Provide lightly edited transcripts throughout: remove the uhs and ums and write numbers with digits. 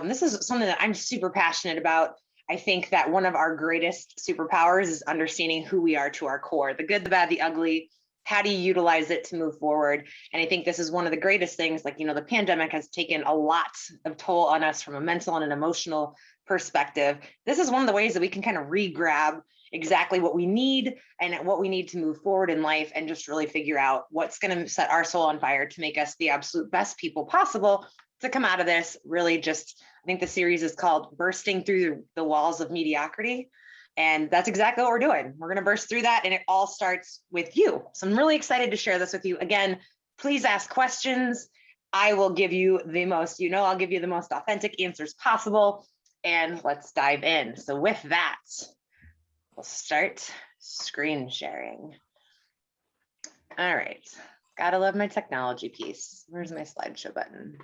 This is something that I'm super passionate about. I think that one of our greatest superpowers is understanding who we are to our core, the good, the bad, the ugly. How do you utilize it to move forward? And I think this is one of the greatest things. Like, the pandemic has taken a lot of toll on us from a mental and an emotional perspective. This is one of the ways that we can kind of re-grab exactly what we need and what we need to move forward in life, and just really figure out what's going to set our soul on fire to make us the absolute best people possible to come out of this. Really just, I think the series is called Bursting Through the Walls of Mediocrity. And that's exactly what we're doing. We're going to burst through that, and it all starts with you. So I'm really excited to share this with you. Again, please ask questions. I will give you the most, I'll give you the most authentic answers possible. And let's dive in. So with that, we'll start screen sharing. All right. Gotta love my technology piece. Where's my slideshow button?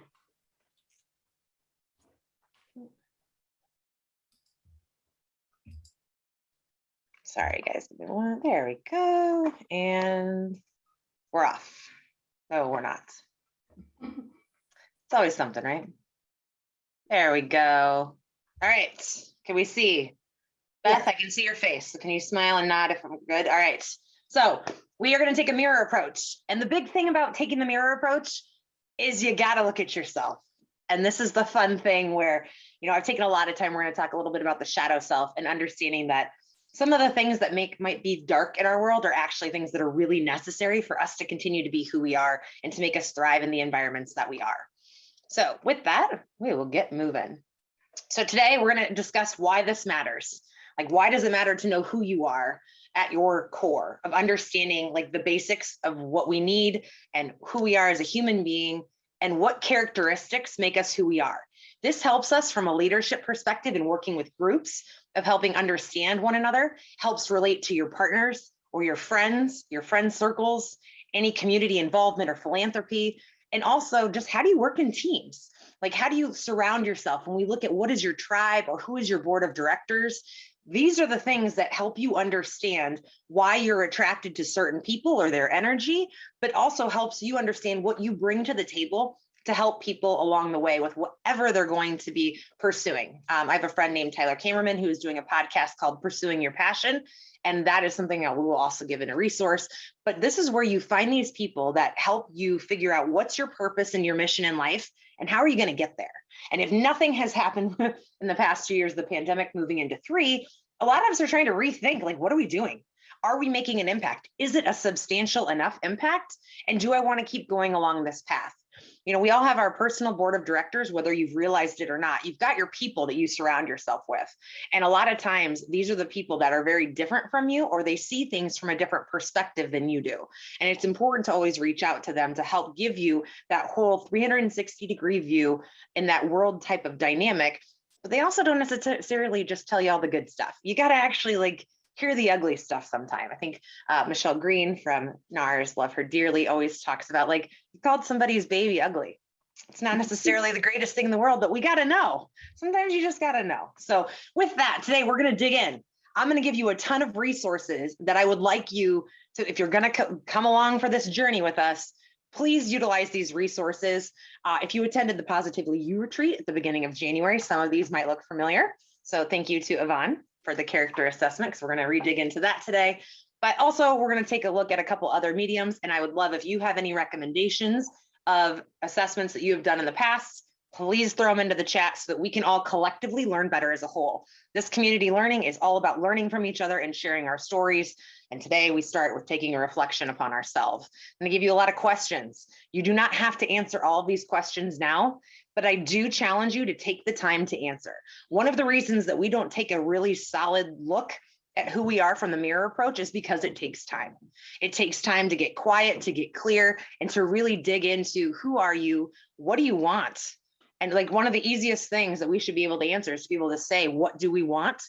Sorry, guys. There we go. And we're off. No, we're not. It's always something, right? There we go. All right. Can we see? Beth, I can see your face. So can you smile and nod if I'm good? All right. So we are going to take a mirror approach. And the big thing about taking the mirror approach is you got to look at yourself. And this is the fun thing where, I've taken a lot of time. We're going to talk a little bit about the shadow self and understanding that some of the things that might be dark in our world are actually things that are really necessary for us to continue to be who we are and to make us thrive in the environments that we are. So with that, we will get moving. So today we're going to discuss why this matters. Like, why does it matter to know who you are at your core, of understanding like the basics of what we need and who we are as a human being and what characteristics make us who we are. This helps us from a leadership perspective in working with groups, of helping understand one another, helps relate to your partners or your friend circles, any community involvement or philanthropy, and also just how do you work in teams? Like, how do you surround yourself? When we look at what is your tribe or who is your board of directors, these are the things that help you understand why you're attracted to certain people or their energy, but also helps you understand what you bring to the table to help people along the way with whatever they're going to be pursuing. I have a friend named Tyler Kamerman who is doing a podcast called Pursuing Your Passion. And that is something that we will also give in a resource. But this is where you find these people that help you figure out what's your purpose and your mission in life and how are you going to get there. And if nothing has happened in the past 2 years, the pandemic moving into 3, a lot of us are trying to rethink, like, what are we doing? Are we making an impact? Is it a substantial enough impact? And do I want to keep going along this path? We all have our personal board of directors, whether you've realized it or not. You've got your people that you surround yourself with. And a lot of times, these are the people that are very different from you, or they see things from a different perspective than you do. And it's important to always reach out to them to help give you that whole 360-degree view in that world type of dynamic. But they also don't necessarily just tell you all the good stuff. You got to actually hear the ugly stuff sometime. I think Michelle Green from NARS, love her dearly, always talks about you called somebody's baby ugly. It's not necessarily the greatest thing in the world, but we got to know. Sometimes you just got to know. So with that, today we're going to dig in. I'm going to give you a ton of resources that I would like you to, if you're going to come along for this journey with us, please utilize these resources. If you attended the Positively You retreat at the beginning of January, some of these might look familiar. So thank you to Yvonne for the character assessment, because we're going to re-dig into that today. But also we're going to take a look at a couple other mediums. And I would love if you have any recommendations of assessments that you have done in the past, please throw them into the chat so that we can all collectively learn better as a whole. This community learning is all about learning from each other and sharing our stories. And today we start with taking a reflection upon ourselves. I'm going to give you a lot of questions. You do not have to answer all of these questions now, but I do challenge you to take the time to answer. One of the reasons that we don't take a really solid look at who we are from the mirror approach is because it takes time. It takes time to get quiet, to get clear, and to really dig into who are you? What do you want? And one of the easiest things that we should be able to answer is to be able to say, what do we want?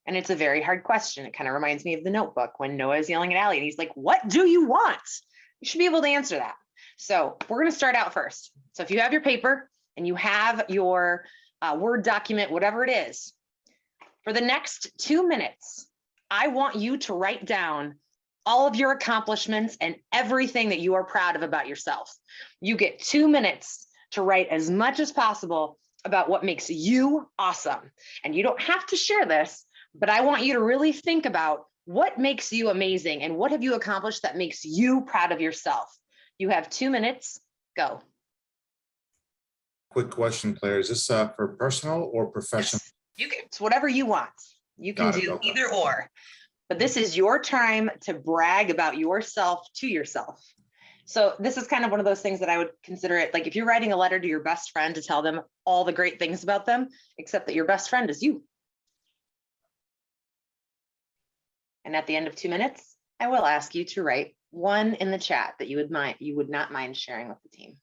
And it's a very hard question. It kind of reminds me of The Notebook when Noah is yelling at Allie and he's like, what do you want? You should be able to answer that. So we're going to start out first. So if you have your paper and you have your Word document, whatever it is, for the next 2 minutes, I want you to write down all of your accomplishments and everything that you are proud of about yourself. You get 2 minutes to write as much as possible about what makes you awesome. And you don't have to share this, but I want you to really think about what makes you amazing and what have you accomplished that makes you proud of yourself. You have 2 minutes, go. Quick question, Claire. Is this for personal or professional? Yes, you can, it's whatever you want. You can do Okay. either or, but this is your time to brag about yourself to yourself. So this is kind of one of those things that I would consider it like if you're writing a letter to your best friend to tell them all the great things about them, except that your best friend is you. And at the end of 2 minutes, I will ask you to write one in the chat that you would not mind sharing with the team.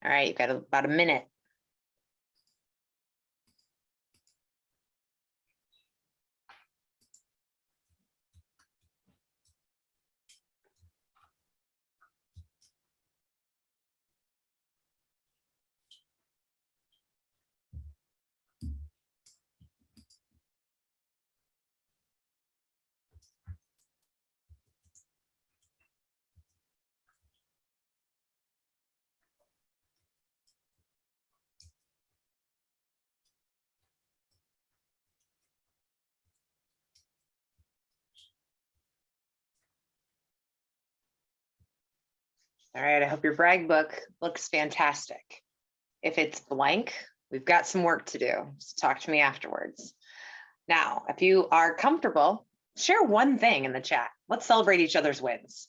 All right, you've got about a minute. All right, I hope your brag book looks fantastic. If it's blank, we've got some work to do. So talk to me afterwards. Now, if you are comfortable, share one thing in the chat. Let's celebrate each other's wins.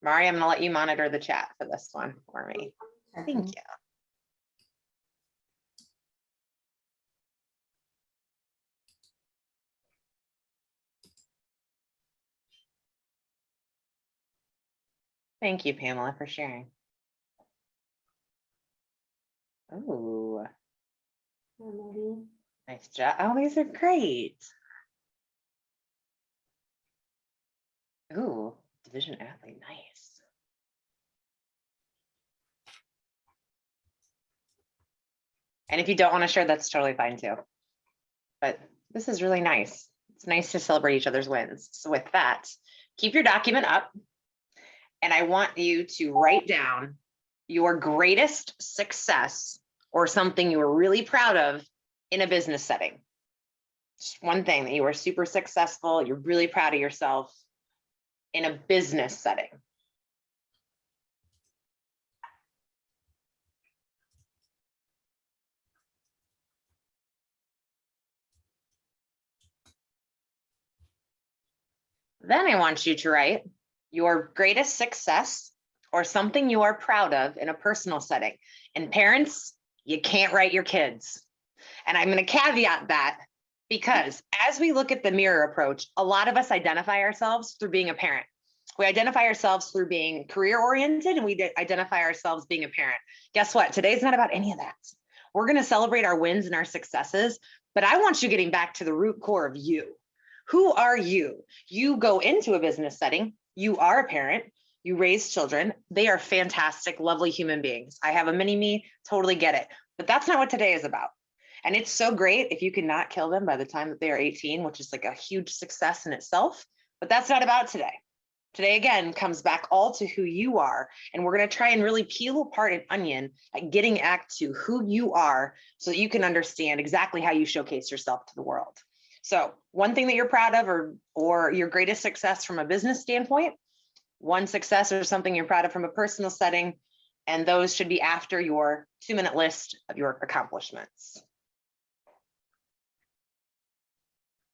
Mari, I'm gonna let you monitor the chat for this one for me. Thank you. Thank you, Pamela, for sharing. Oh, nice job. Oh, these are great. Ooh, division athlete, nice. And if you don't want to share, that's totally fine too. But this is really nice. It's nice to celebrate each other's wins. So with that, keep your document up. And I want you to write down your greatest success or something you were really proud of in a business setting. Just one thing that you were super successful, you're really proud of yourself in a business setting. Then I want you to write your greatest success or something you are proud of in a personal setting. And parents, you can't write your kids. And I'm going to caveat that because as we look at the mirror approach, a lot of us identify ourselves through being a parent. We identify ourselves through being career oriented and we identify ourselves being a parent. Guess what? Today's not about any of that. We're going to celebrate our wins and our successes, but I want you getting back to the root core of you. Who are you? You go into a business setting. You are a parent. You raise children. They are fantastic, lovely human beings. I have a mini me, totally get it. But that's not what today is about. And it's so great if you can not kill them by the time that they are 18, which is like a huge success in itself. But that's not about today. Today, again, comes back all to who you are. And we're going to try and really peel apart an onion at getting back to who you are so that you can understand exactly how you showcase yourself to the world. So one thing that you're proud of or your greatest success from a business standpoint, one success or something you're proud of from a personal setting, And those should be after your 2-minute list of your accomplishments.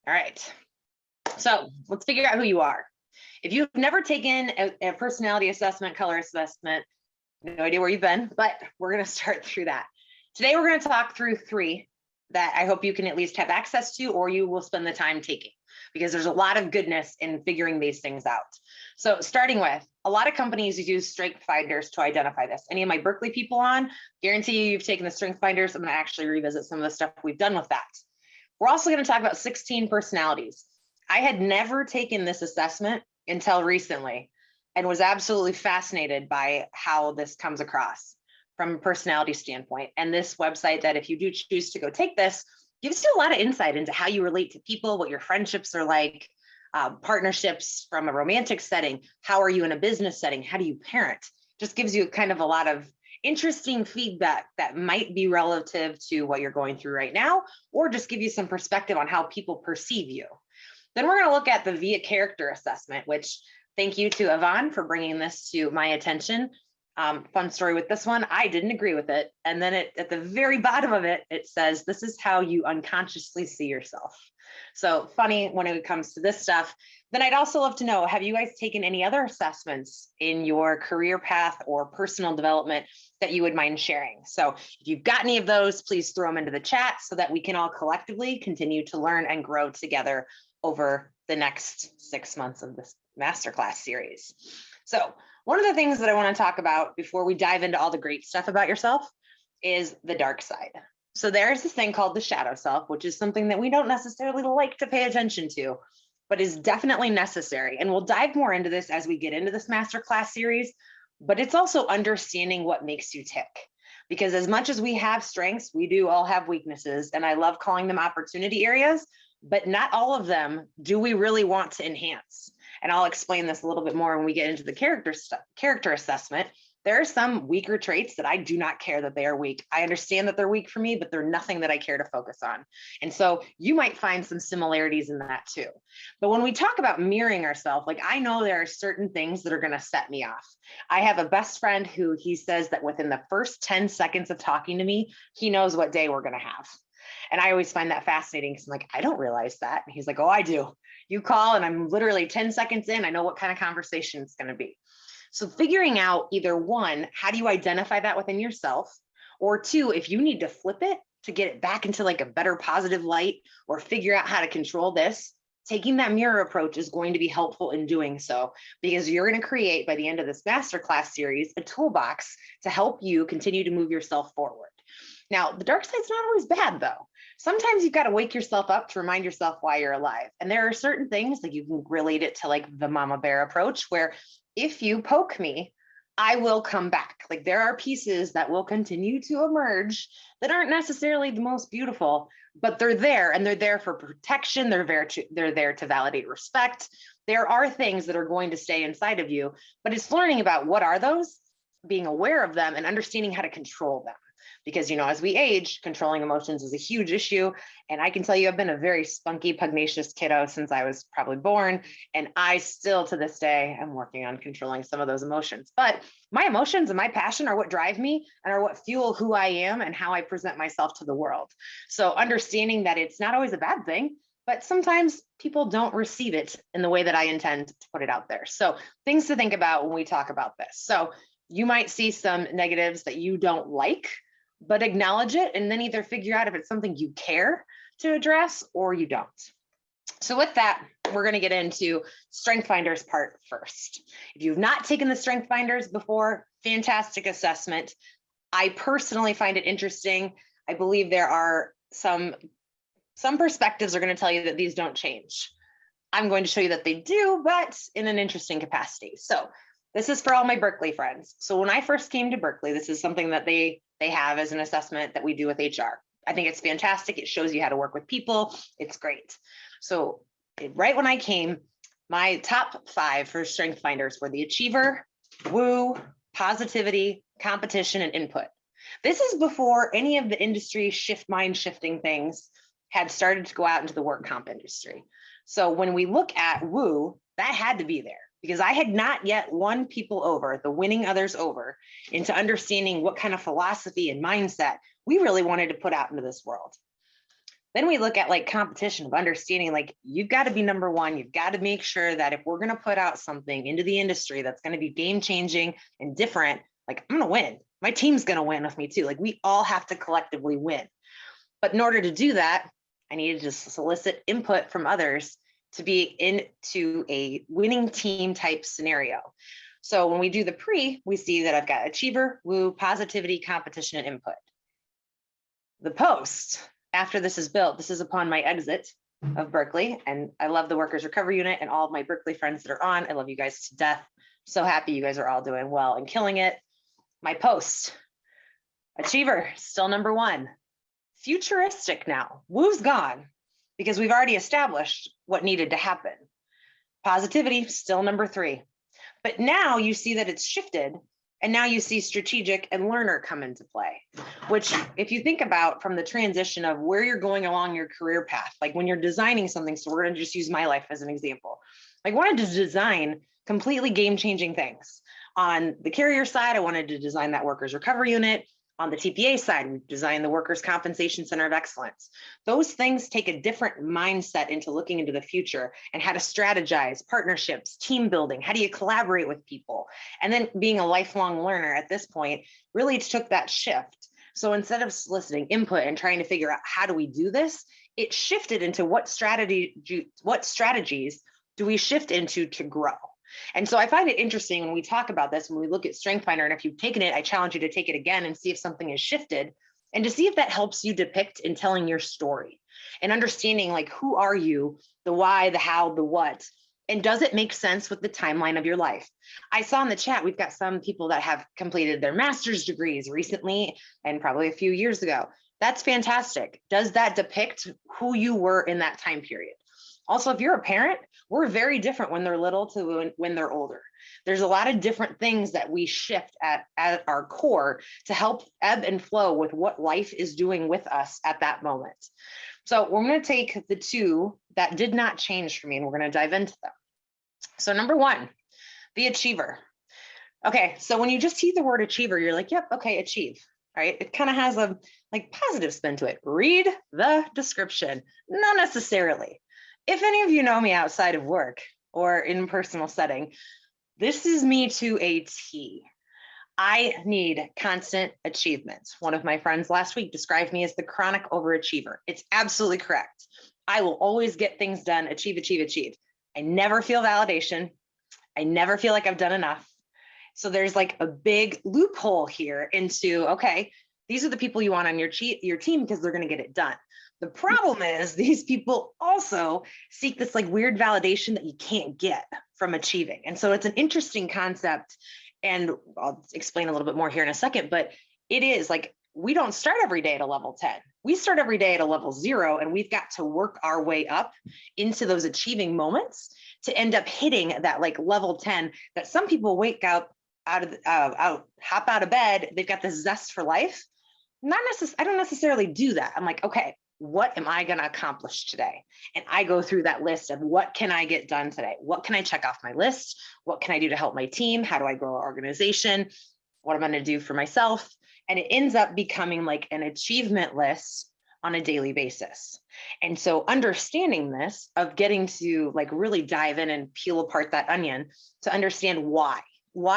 All right, so let's figure out who you are. If you've never taken a personality assessment, color assessment, no idea where you've been, but we're going to start through that. Today, we're going to talk through 3 that I hope you can at least have access to, or you will spend the time taking, because there's a lot of goodness in figuring these things out. So starting with, a lot of companies use strength finders to identify this. Any of my Berkeley people on, guarantee you've taken the strength finders. I'm going to actually revisit some of the stuff we've done with that. We're also going to talk about 16 personalities. I had never taken this assessment until recently and was absolutely fascinated by how this comes across from a personality standpoint. And this website, that if you do choose to go take this, gives you a lot of insight into how you relate to people, what your friendships are like, partnerships from a romantic setting. How are you in a business setting? How do you parent? Just gives you kind of a lot of interesting feedback that might be relative to what you're going through right now, or just give you some perspective on how people perceive you. Then we're going to look at the VIA character assessment, which thank you to Yvonne for bringing this to my attention. Fun story with this one, I didn't agree with it. And then at the very bottom of it, it says, this is how you unconsciously see yourself. So funny when it comes to this stuff. Then I'd also love to know, have you guys taken any other assessments in your career path or personal development that you would mind sharing? So if you've got any of those, please throw them into the chat so that we can all collectively continue to learn and grow together over the next 6 months of this masterclass series. So one of the things that I want to talk about before we dive into all the great stuff about yourself is the dark side. So there's this thing called the shadow self, which is something that we don't necessarily like to pay attention to, but is definitely necessary. And we'll dive more into this as we get into this masterclass series, but it's also understanding what makes you tick. Because as much as we have strengths, we do all have weaknesses, and I love calling them opportunity areas, but not all of them do we really want to enhance. And I'll explain this a little bit more when we get into the character assessment. There are some weaker traits that I do not care that they are weak. I understand that they're weak for me, but they're nothing that I care to focus on. And so you might find some similarities in that too. But when we talk about mirroring ourselves, like I know there are certain things that are going to set me off. I have a best friend who he says that within the first 10 seconds of talking to me, he knows what day we're going to have. And I always find that fascinating because I'm like, I don't realize that. And he's like, oh, I do. You call and I'm literally 10 seconds in, I know what kind of conversation it's going to be. So figuring out either one, how do you identify that within yourself? Or 2, if you need to flip it to get it back into like a better positive light or figure out how to control this, taking that mirror approach is going to be helpful in doing so, because you're going to create by the end of this masterclass series, a toolbox to help you continue to move yourself forward. Now, the dark side's not always bad though. Sometimes you've got to wake yourself up to remind yourself why you're alive. And there are certain things, like you can relate it to like the mama bear approach, where if you poke me, I will come back. Like there are pieces that will continue to emerge that aren't necessarily the most beautiful, but they're there, and they're there for protection. They're there to validate respect. There are things that are going to stay inside of you, but it's learning about what are those, being aware of them and understanding how to control them. Because, you know, as we age, controlling emotions is a huge issue. And I can tell you, I've been a very spunky, pugnacious kiddo since I was probably born. And I still, to this day, am working on controlling some of those emotions. But my emotions and my passion are what drive me and are what fuel who I am and how I present myself to the world. So understanding that it's not always a bad thing, but sometimes people don't receive it in the way that I intend to put it out there. So things to think about when we talk about this. So you might see some negatives that you don't like, but acknowledge it and then either figure out if it's something you care to address or you don't. So with that, we're going to get into Strength Finders part first. If you've not taken the Strength Finders before, fantastic assessment. I personally find it interesting. I believe there are some perspectives are going to tell you that these don't change. I'm going to show you that they do, but in an interesting capacity. So this is for all my Berkeley friends. So when I first came to Berkeley, this is something that they have as an assessment that we do with HR. I think it's fantastic. It shows you how to work with people. It's great. So right when I came, my top 5 for Strength Finders were the Achiever, Woo, Positivity, Competition, and Input. This is before any of the industry mind shifting things had started to go out into the work comp industry. So when we look at Woo, that had to be there. because I had not yet won people over, the winning others over, into understanding what kind of philosophy and mindset we really wanted to put out into this world. Then we look at like competition of understanding, like you've got to be number one. You've got to make sure that if we're going to put out something into the industry that's going to be game changing and different, like I'm going to win. My team's going to win with me too. Like we all have to collectively win. But in order to do that, I needed to solicit input from others to be into a winning team type scenario. So when we do the pre, we see that I've got achiever, woo, positivity, competition, and input. The post, after this is built, this is upon my exit of Berkeley. And I love the workers recovery unit and all of my Berkeley friends that are on. I love you guys to death. So happy you guys are all doing well and killing it. My post, achiever, still number one. Futuristic now, woo's gone because we've already established what needed to happen. Positivity, still number three. But now you see that it's shifted. And now you see strategic and learner come into play, which if you think about from the transition of where you're going along your career path, like when you're designing something, so we're going to just use my life as an example. I wanted to design completely game-changing things. On the carrier side, I wanted to design that workers recovery unit. On the TPA side, we designed the Workers' Compensation Center of Excellence. Those things take a different mindset into looking into the future and how to strategize, partnerships, team building, how do you collaborate with people? And then being a lifelong learner at this point really took that shift. So instead of soliciting input and trying to figure out how do we do this, it shifted into what strategies do we shift into to grow? And so I find it interesting when we talk about this, when we look at Strength Finder, and if you've taken it, I challenge you to take it again and see if something has shifted and to see if that helps you depict in telling your story and understanding like, who are you, the why, the how, the what, and does it make sense with the timeline of your life? I saw in the chat, we've got some people that have completed their master's degrees recently and probably a few years ago. That's fantastic. Does that depict who you were in that time period? Also, if you're a parent, we're very different when they're little to when they're older. There's a lot of different things that we shift at our core to help ebb and flow with what life is doing with us at that moment. So we're going to take the two that did not change for me and we're going to dive into them. So number one, the achiever. Okay, so when you just see the word achiever, you're like, yep, okay, achieve. Right? It kind of has a like positive spin to it. Read the description. Not necessarily. If any of you know me outside of work or in personal setting, this is me to a T. I need constant achievements. One of my friends last week described me as the chronic overachiever. It's absolutely correct. I will always get things done, achieve, achieve, achieve. I never feel validation. I never feel like I've done enough. So there's like a big loophole here into, okay, these are the people you want on your team because they're going to get it done. The problem is these people also seek this like weird validation that you can't get from achieving. And so it's an interesting concept. And I'll explain a little bit more here in a second, but it is like, we don't start every day at a level 10. We start every day at a level 0, and we've got to work our way up into those achieving moments to end up hitting that like level 10 that some people wake up hop out of bed. They've got this zest for life. I don't necessarily do that. I'm like, okay, what am I going to accomplish today? And I go through that list of what can I get done today? What can I check off my list? What can I do to help my team? How do I grow our organization? What am I going to do for myself? And it ends up becoming like an achievement list on a daily basis. And so understanding this, of getting to like really dive in and peel apart that onion to understand why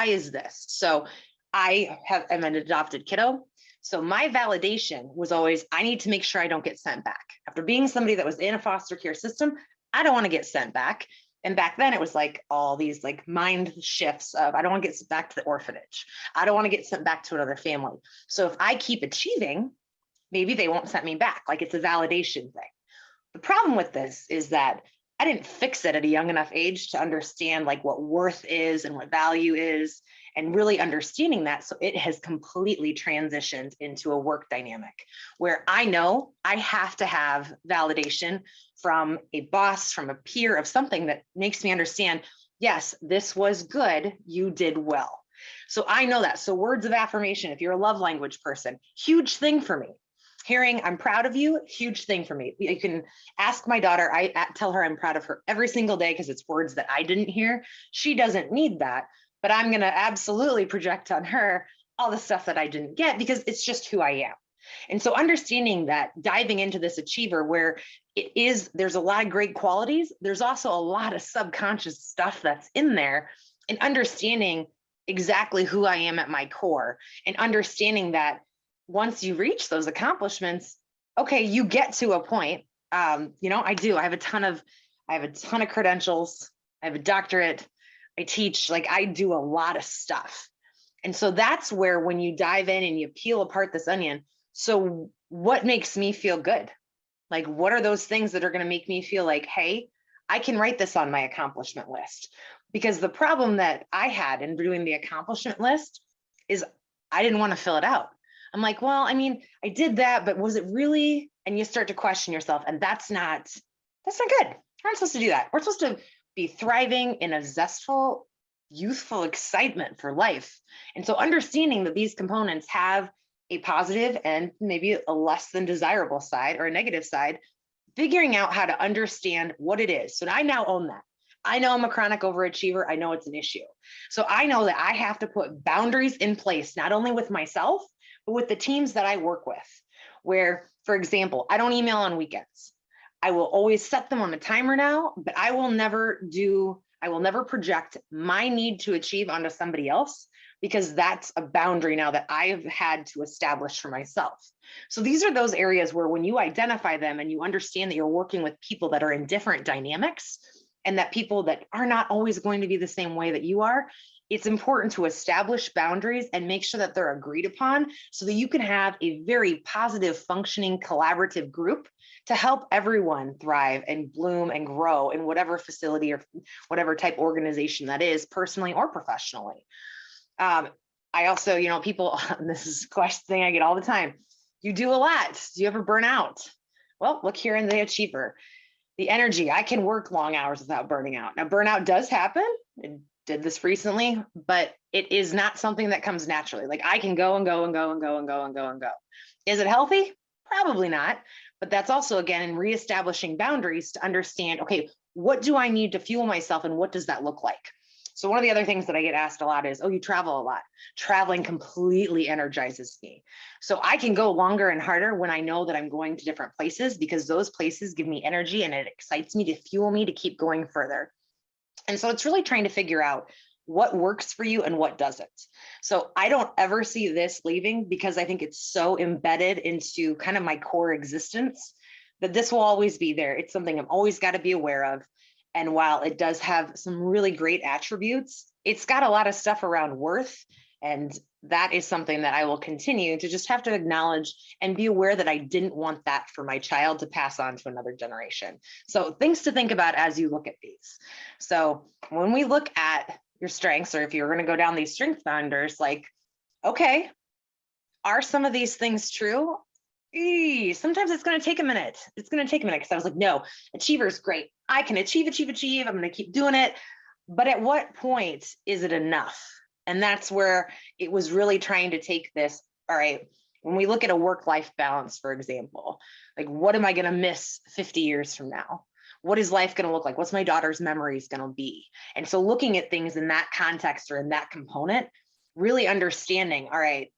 is this? So I'm an adopted kiddo. So my validation was always, I need to make sure I don't get sent back. After being somebody that was in a foster care system, I don't want to get sent back. And back then it was like all these like mind shifts of, I don't want to get sent back to the orphanage. I don't want to get sent back to another family. So if I keep achieving, maybe they won't send me back. Like it's a validation thing. The problem with this is that I didn't fix it at a young enough age to understand like what worth is and what value is, and really understanding that. So it has completely transitioned into a work dynamic where I know I have to have validation from a boss, from a peer, of something that makes me understand, yes, this was good, you did well. So I know that. So words of affirmation, if you're a love language person, huge thing for me. Hearing I'm proud of you, huge thing for me. You can ask my daughter, I tell her I'm proud of her every single day because it's words that I didn't hear. She doesn't need that, but I'm going to absolutely project on her all the stuff that I didn't get because it's just who I am. And so understanding that, diving into this achiever where there's a lot of great qualities, there's also a lot of subconscious stuff that's in there, and understanding exactly who I am at my core, and understanding that once you reach those accomplishments, okay, you get to a point. I have a ton of credentials. I have a doctorate. I teach, like I do a lot of stuff. And so that's where when you dive in and you peel apart this onion, so what makes me feel good? Like, what are those things that are going to make me feel like, hey, I can write this on my accomplishment list? Because the problem that I had in doing the accomplishment list is I didn't want to fill it out. I'm like, well, I mean, I did that, but was it really? And you start to question yourself, and that's not good. We're not supposed to do that. We're supposed to be thriving in a zestful, youthful excitement for life. And so understanding that these components have a positive and maybe a less than desirable side or a negative side, figuring out how to understand what it is. So I now own that. I know I'm a chronic overachiever. I know it's an issue. So I know that I have to put boundaries in place, not only with myself, but with the teams that I work with, where, for example, I don't email on weekends. I will always set them on a timer now, but I will never project my need to achieve onto somebody else, because that's a boundary now that I've had to establish for myself. So these are those areas where when you identify them and you understand that you're working with people that are in different dynamics, and that people that are not always going to be the same way that you are, it's important to establish boundaries and make sure that they're agreed upon so that you can have a very positive, functioning, collaborative group to help everyone thrive and bloom and grow in whatever facility or whatever type organization that is, personally or professionally. I also, people, this is a question thing I get all the time. You do a lot. Do you ever burn out? Well, look here in the achiever. The energy, I can work long hours without burning out. Now, burnout does happen. I did this recently, but it is not something that comes naturally. Like I can go and go and go and go and go and go and go. Is it healthy? Probably not. But that's also, again, in reestablishing boundaries to understand, okay, what do I need to fuel myself and what does that look like? So one of the other things that I get asked a lot is, oh, you travel a lot. Traveling completely energizes me. So I can go longer and harder when I know that I'm going to different places, because those places give me energy and it excites me to fuel me to keep going further. And so it's really trying to figure out what works for you and what doesn't. So I don't ever see this leaving, because I think it's so embedded into kind of my core existence that this will always be there. It's something I've always got to be aware of. And while it does have some really great attributes, it's got a lot of stuff around worth. And that is something that I will continue to just have to acknowledge and be aware that I didn't want that for my child to pass on to another generation. So things to think about as you look at these. So when we look at your strengths, or if you're going to go down these strength founders, like, okay, are some of these things true? Sometimes it's going to take a minute. It's going to take a minute, because I was like, no, achiever is great. I can achieve. I'm going to keep doing it. But at what point is it enough? And that's where it was really trying to take this. All right, when we look at a work-life balance, for example, like, what am I going to miss 50 years from now? What is life going to look like? What's my daughter's memories going to be? And so looking at things in that context or in that component, really understanding, all right,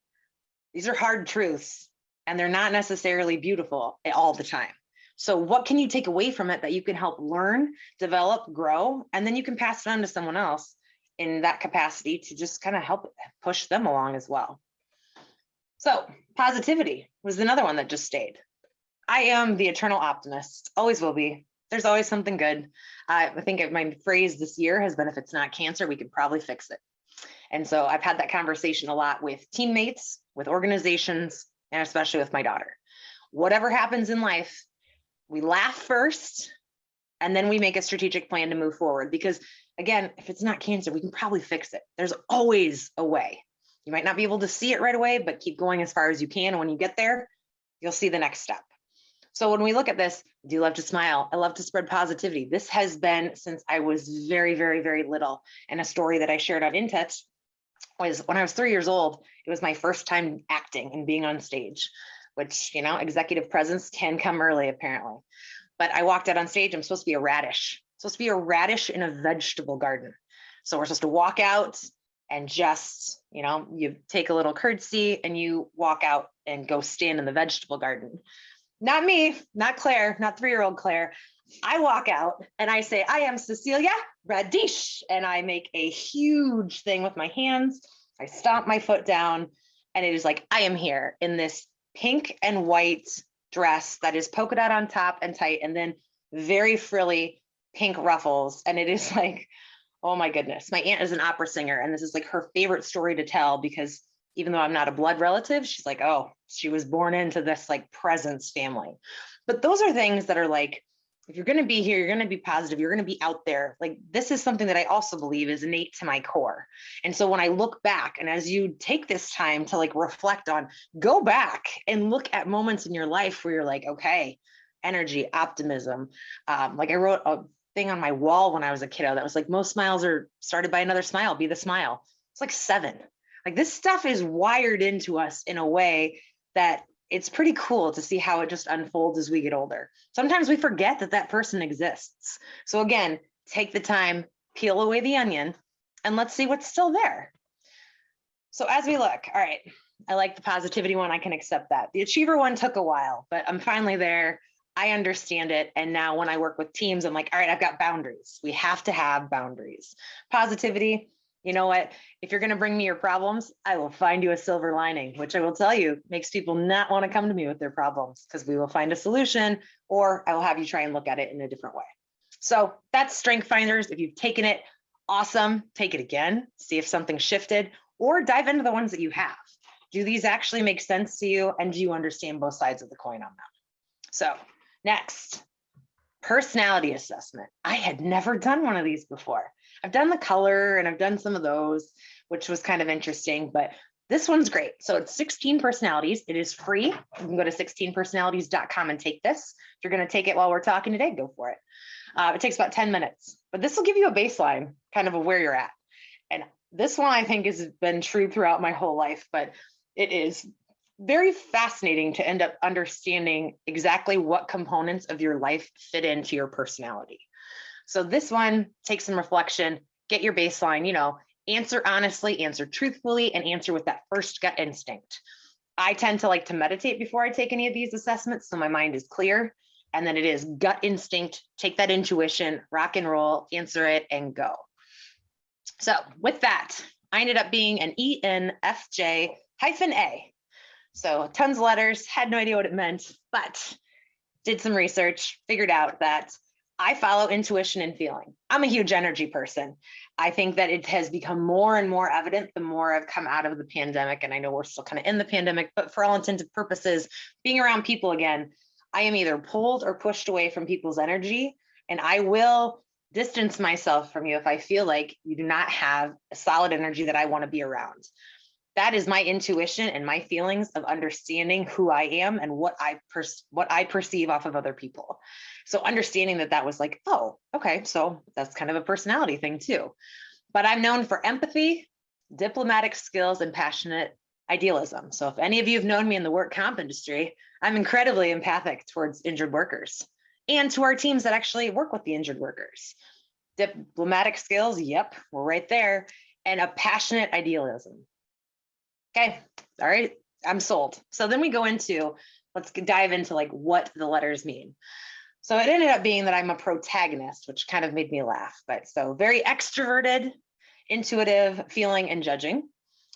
these are hard truths and they're not necessarily beautiful all the time. So what can you take away from it that you can help learn, develop, grow, and then you can pass it on to someone else in that capacity to just kind of help push them along as well. So positivity was another one that just stayed. I am the eternal optimist, always will be. There's always something good. I think my phrase this year has been, if it's not cancer, we could probably fix it. And so I've had that conversation a lot with teammates, with organizations, and especially with my daughter. Whatever happens in life, we laugh first, and then we make a strategic plan to move forward. Because again, if it's not cancer, we can probably fix it. There's always a way. You might not be able to see it right away, but keep going as far as you can. And when you get there, you'll see the next step. So when we look at this, I do love to smile. I love to spread positivity. This has been since I was very, very, very little. And a story that I shared on In Touch was when I was 3 years old. It was my first time acting and being on stage. which, executive presence can come early apparently. But I walked out on stage. I'm supposed to be a radish, in a vegetable garden. So we're supposed to walk out and just, you take a little curtsy and you walk out and go stand in the vegetable garden. Not me, not Claire, not 3-year-old Claire. I walk out and I say, I am Cecilia Radish. And I make a huge thing with my hands. I stomp my foot down and it is like, I am here in this pink and white dress that is polka dot on top and tight, and then very frilly pink ruffles. And it is like, oh my goodness. My aunt is an opera singer, and this is like her favorite story to tell, because even though I'm not a blood relative, she's like, oh, she was born into this like presence family. But those are things that are like, if you're going to be here, you're going to be positive, you're going to be out there. Like, this is something that I also believe is innate to my core. And so when I look back, and as you take this time to like reflect on, go back and look at moments in your life where you're like, okay, energy, optimism. Like I wrote a thing on my wall when I was a kiddo that was like, most smiles are started by another smile, be the smile. It's like 7. Like, this stuff is wired into us in a way that it's pretty cool to see how it just unfolds as we get older. Sometimes we forget that that person exists. So again, take the time, peel away the onion, and let's see what's still there. So as we look, all right, I like the positivity one. I can accept that. The achiever one took a while, but I'm finally there. I understand it. And now when I work with teams, I'm like, all right, I've got boundaries. We have to have boundaries. Positivity. You know what? If you're going to bring me your problems, I will find you a silver lining, which I will tell you makes people not want to come to me with their problems, because we will find a solution, or I will have you try and look at it in a different way. So that's Strength Finders. If you've taken it, awesome. Take it again, see if something shifted, or dive into the ones that you have. Do these actually make sense to you? And do you understand both sides of the coin on them? So next, personality assessment. I had never done one of these before. I've done the color and I've done some of those, which was kind of interesting, but this one's great. So it's 16 personalities. It is free. You can go to 16personalities.com and take this. If you're going to take it while we're talking today, go for it. It takes about 10 minutes, but this will give you a baseline kind of where you're at. And this one I think has been true throughout my whole life, but it is very fascinating to end up understanding exactly what components of your life fit into your personality. So this one takes some reflection, get your baseline, answer honestly, answer truthfully, and answer with that first gut instinct. I tend to like to meditate before I take any of these assessments, so my mind is clear. And then it is gut instinct, take that intuition, rock and roll, answer it, and go. So with that, I ended up being an ENFJ-A. So tons of letters, had no idea what it meant, but did some research, figured out that I follow intuition and feeling. I'm a huge energy person. I think that it has become more and more evident the more I've come out of the pandemic. And I know we're still kind of in the pandemic, but for all intents and purposes, being around people again, I am either pulled or pushed away from people's energy. And I will distance myself from you if I feel like you do not have a solid energy that I want to be around. That is my intuition and my feelings of understanding who I am and what I perceive off of other people. So understanding that was like, oh, okay, so that's kind of a personality thing too. But I'm known for empathy, diplomatic skills, and passionate idealism. So if any of you have known me in the work comp industry, I'm incredibly empathic towards injured workers and to our teams that actually work with the injured workers. Diplomatic skills, yep, we're right there. And a passionate idealism. Okay, all right, I'm sold. So then we go into, let's dive into like what the letters mean. So it ended up being that I'm a protagonist, which kind of made me laugh. But so very extroverted, intuitive, feeling and judging,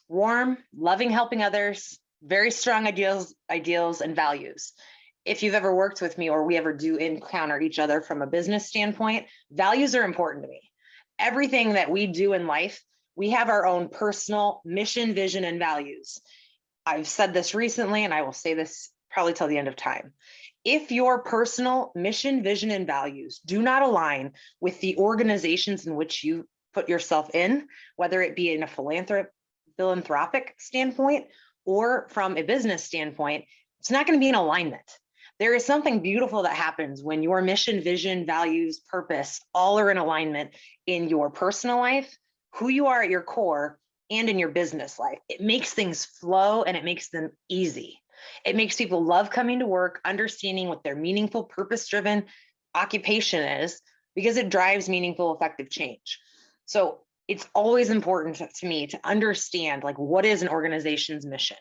warm, loving, helping others, very strong ideals and values. If you've ever worked with me or we ever do encounter each other from a business standpoint, values are important to me. Everything that we do in life, we have our own personal mission, vision, and values. I've said this recently, and I will say this probably till the end of time. If your personal mission, vision, and values do not align with the organizations in which you put yourself in, whether it be in a philanthropic standpoint or from a business standpoint, it's not going to be in alignment. There is something beautiful that happens when your mission, vision, values, purpose, all are in alignment in your personal life, who you are at your core, and in your business life. It makes things flow and it makes them easy. It makes people love coming to work, understanding what their meaningful, purpose-driven occupation is, because it drives meaningful, effective change. So it's always important to me to understand, like, what is an organization's mission?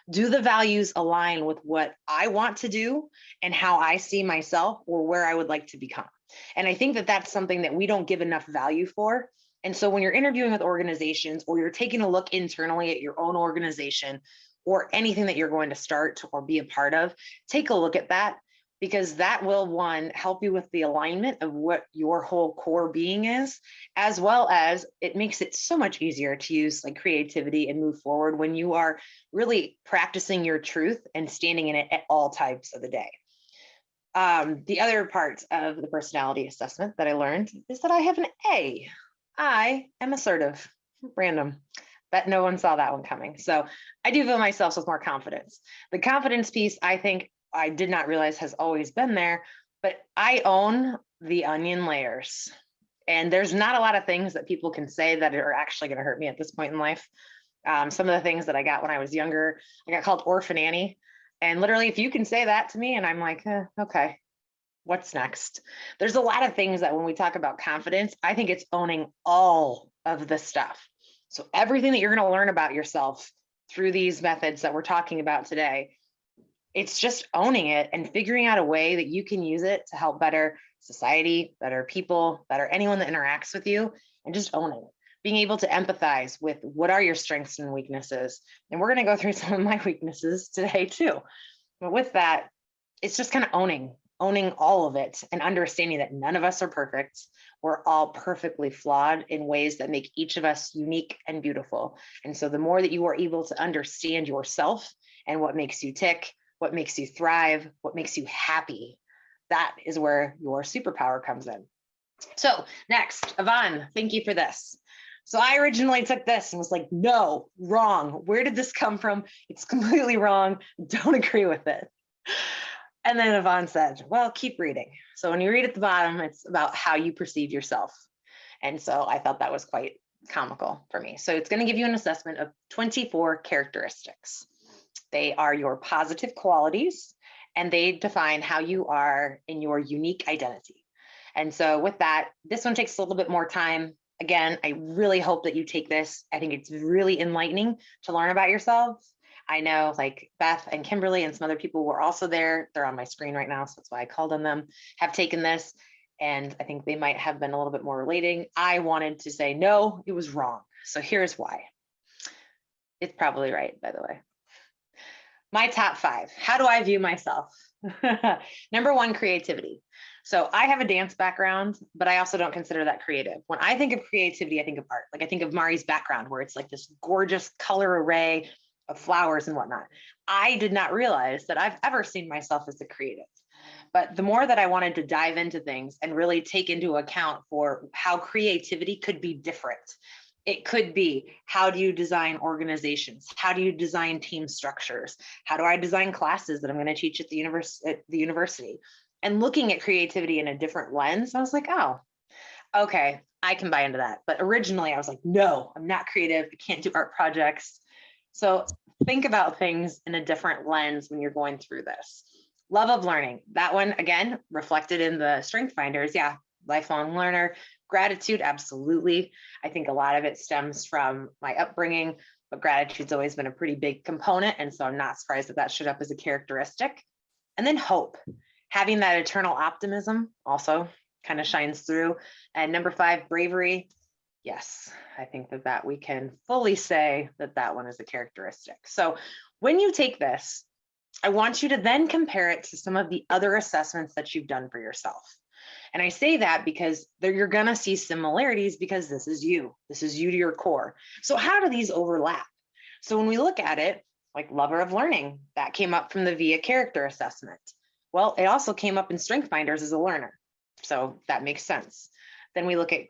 Do the values align with what I want to do and how I see myself or where I would like to become? And I think that that's something that we don't give enough value for. And so when you're interviewing with organizations or you're taking a look internally at your own organization or anything that you're going to start or be a part of, take a look at that, because that will, one, help you with the alignment of what your whole core being is, as well as it makes it so much easier to use like creativity and move forward when you are really practicing your truth and standing in it at all times of the day. The other part of the personality assessment that I learned is that I have an A. I am assertive. Random. Bet no one saw that one coming. So I do feel myself with more confidence. The confidence piece, I think I did not realize has always been there, but I own the onion layers. And there's not a lot of things that people can say that are actually going to hurt me at this point in life. Some of the things that I got when I was younger, I got called Orphan Annie. And literally, if you can say that to me and I'm like, okay, what's next? There's a lot of things that when we talk about confidence, I think it's owning all of the stuff. So everything that you're going to learn about yourself through these methods that we're talking about today, it's just owning it and figuring out a way that you can use it to help better society, better people, better anyone that interacts with you, and just owning it. Being able to empathize with what are your strengths and weaknesses. And we're going to go through some of my weaknesses today too. But with that, it's just kind of owning all of it and understanding that none of us are perfect. We're all perfectly flawed in ways that make each of us unique and beautiful. And so the more that you are able to understand yourself and what makes you tick, what makes you thrive, what makes you happy, that is where your superpower comes in. So next, Yvonne, thank you for this. So I originally took this and was like, no, wrong. Where did this come from? It's completely wrong. Don't agree with it. And then Yvonne said, well, keep reading. So when you read at the bottom, it's about how you perceive yourself. And so I thought that was quite comical for me. So it's going to give you an assessment of 24 characteristics. They are your positive qualities, and they define how you are in your unique identity. And so with that, this one takes a little bit more time. Again, I really hope that you take this. I think it's really enlightening to learn about yourselves. I know like Beth and Kimberly and some other people were also there. They're on my screen right now, so that's why I called on them, have taken this. And I think they might have been a little bit more relating. I wanted to say, no, it was wrong. So here's why. It's probably right, by the way. My top 5, how do I view myself? Number 1, creativity. So I have a dance background, but I also don't consider that creative. When I think of creativity, I think of art. Like I think of Mari's background, where it's like this gorgeous color array of flowers and whatnot. I did not realize that I've ever seen myself as a creative. But the more that I wanted to dive into things and really take into account for how creativity could be different. It could be, how do you design organizations? How do you design team structures? How do I design classes that I'm going to teach at the university? And looking at creativity in a different lens, I was like, oh, okay, I can buy into that. But originally I was like, no, I'm not creative. I can't do art projects. So think about things in a different lens when you're going through this. Love of learning. That one, again, reflected in the strength finders. Yeah, lifelong learner. Gratitude, absolutely. I think a lot of it stems from my upbringing, but gratitude's always been a pretty big component. And so I'm not surprised that that showed up as a characteristic. And then hope, having that eternal optimism also kind of shines through. And number 5, bravery. Yes, I think that we can fully say that that one is a characteristic. So when you take this, I want you to then compare it to some of the other assessments that you've done for yourself. And I say that because you're going to see similarities, because this is you to your core. So how do these overlap? So when we look at it, like lover of learning, that came up from the VIA character assessment. Well, it also came up in strength finders as a learner. So that makes sense. Then we look at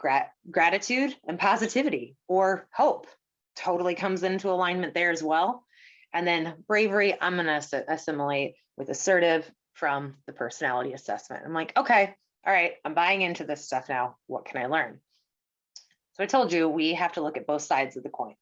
gratitude and positivity, or hope, totally comes into alignment there as well. And then bravery, I'm going to assimilate with assertive from the personality assessment. I'm like, okay, all right, I'm buying into this stuff now. What can I learn? So I told you we have to look at both sides of the coin.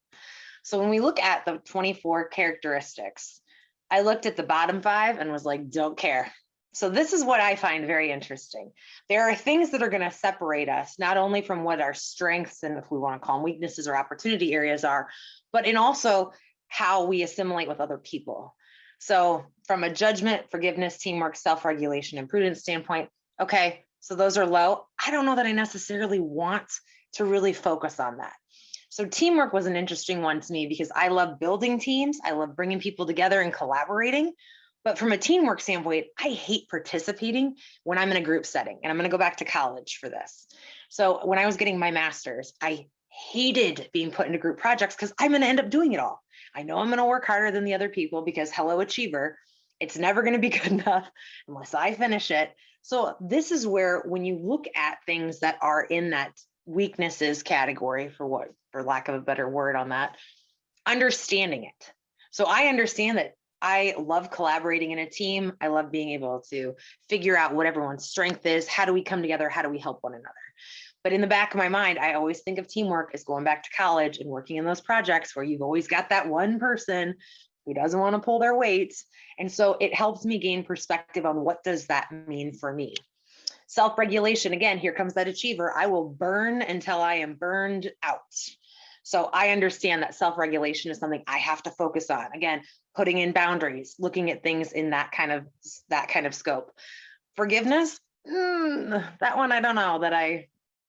So when we look at the 24 characteristics, I looked at the bottom 5 and was like, don't care. So this is what I find very interesting. There are things that are going to separate us, not only from what our strengths and if we want to call them weaknesses or opportunity areas are, but in also how we assimilate with other people. So from a judgment, forgiveness, teamwork, self-regulation, and prudence standpoint, okay, so those are low. I don't know that I necessarily want to really focus on that. So teamwork was an interesting one to me because I love building teams. I love bringing people together and collaborating. But from a teamwork standpoint, I hate participating when I'm in a group setting. And I'm going to go back to college for this. So when I was getting my master's, I hated being put into group projects because I'm going to end up doing it all. I know I'm going to work harder than the other people because hello, achiever, it's never going to be good enough unless I finish it. So this is where when you look at things that are in that weaknesses category, for lack of a better word on that, understanding it. So I understand that I love collaborating in a team. I love being able to figure out what everyone's strength is. How do we come together? How do we help one another? But in the back of my mind, I always think of teamwork as going back to college and working in those projects where you've always got that one person who doesn't want to pull their weight. And so it helps me gain perspective on what does that mean for me. Self-regulation, again, here comes that achiever. I will burn until I am burned out. So I understand that self-regulation is something I have to focus on. Again, putting in boundaries, looking at things in that kind of scope. Forgiveness, that one I don't know that I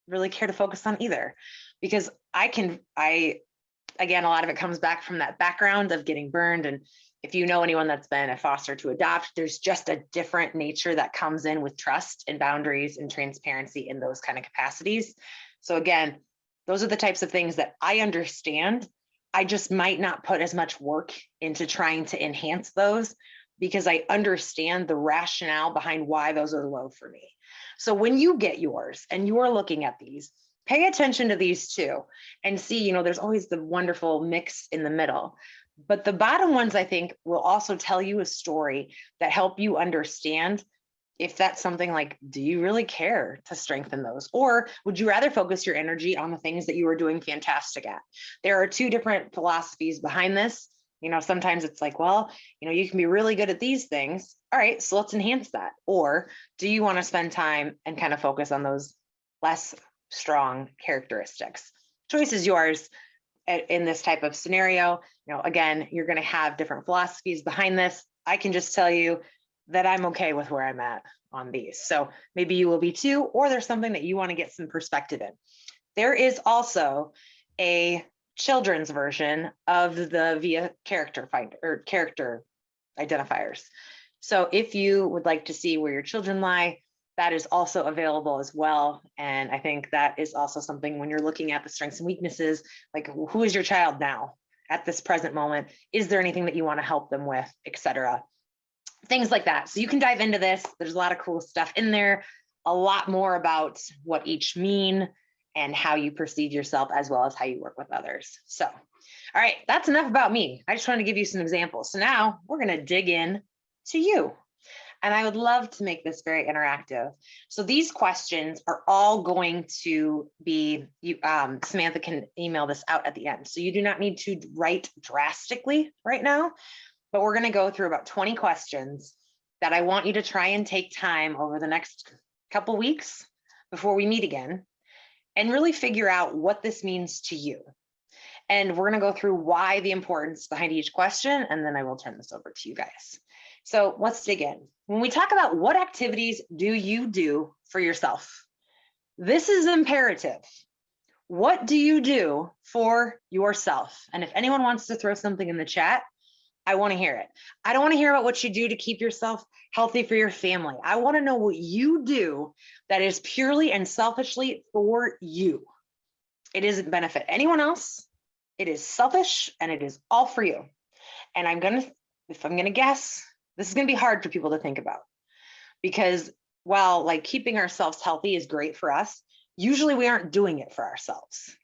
really care to focus on either, because again, a lot of it comes back from that background of getting burned. And if you know anyone that's been a foster to adopt, there's just a different nature that comes in with trust and boundaries and transparency in those kind of capacities. So again, those are the types of things that I understand. I just might not put as much work into trying to enhance those because I understand the rationale behind why those are low for me. So when you get yours and you're looking at these, pay attention to these too and see, there's always the wonderful mix in the middle. But the bottom ones, I think, will also tell you a story that help you understand if that's something like, do you really care to strengthen those? Or would you rather focus your energy on the things that you are doing fantastic at? There are 2 different philosophies behind this. Sometimes it's like, well, you can be really good at these things. All right, so let's enhance that. Or do you want to spend time and kind of focus on those less strong characteristics? Choice is yours in this type of scenario. Again, you're going to have different philosophies behind this. I can just tell you that I'm okay with where I'm at on these. So maybe you will be too, or there's something that you want to get some perspective in. There is also a children's version of the VIA character finder or character identifiers. So if you would like to see where your children lie, that is also available as well. And I think that is also something when you're looking at the strengths and weaknesses, like who is your child now at this present moment? Is there anything that you want to help them with, etc.? Things like that. So you can dive into this. There's a lot of cool stuff in there, a lot more about what each mean and how you perceive yourself as well as how you work with others. So, all right, that's enough about me. I just want to give you some examples. So now we're going to dig in to you. And I would love to make this very interactive. So these questions are all going to be, Samantha can email this out at the end. So you do not need to write drastically right now, but we're going to go through about 20 questions that I want you to try and take time over the next couple weeks before we meet again and really figure out what this means to you. And we're going to go through why the importance behind each question, and then I will turn this over to you guys. So let's dig in. When we talk about what activities do you do for yourself, this is imperative. What do you do for yourself? And if anyone wants to throw something in the chat, I want to hear it. I don't want to hear about what you do to keep yourself healthy for your family. I want to know what you do that is purely and selfishly for you. It doesn't benefit anyone else. It is selfish and it is all for you. And if I'm going to guess, this is going to be hard for people to think about because while like keeping ourselves healthy is great for us, usually we aren't doing it for ourselves.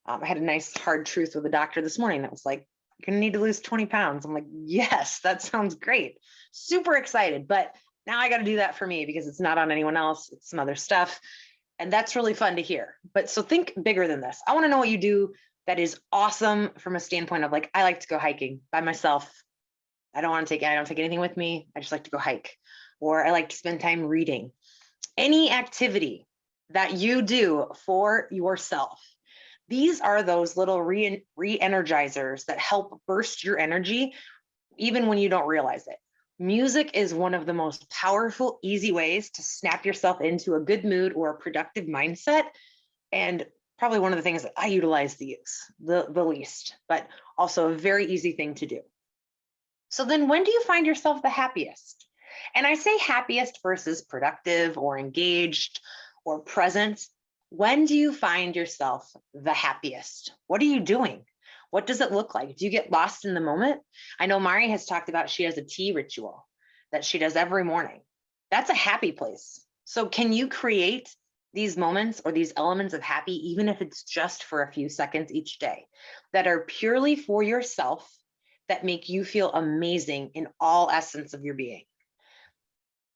I had a nice hard truth with a doctor this morning that was like, you're going to need to lose 20 pounds. I'm like, yes, that sounds great. Super excited. But now I got to do that for me because it's not on anyone else. It's some other stuff. And that's really fun to hear. But so think bigger than this. I want to know what you do that is awesome from a standpoint of like, I like to go hiking by myself I don't take anything with me. I just like to go hike, or I like to spend time reading. Any activity that you do for yourself. These are those little re-energizers that help burst your energy even when you don't realize it. Music is one of the most powerful, easy ways to snap yourself into a good mood or a productive mindset. And probably one of the things that I utilize the least, but also a very easy thing to do. So then when do you find yourself the happiest? And I say happiest versus productive or engaged or present. When do you find yourself the happiest? What are you doing? What does it look like? Do you get lost in the moment? I know Mari has talked about she has a tea ritual that she does every morning. That's a happy place. So can you create these moments or these elements of happy, even if it's just for a few seconds each day, that are purely for yourself, that make you feel amazing in all essence of your being?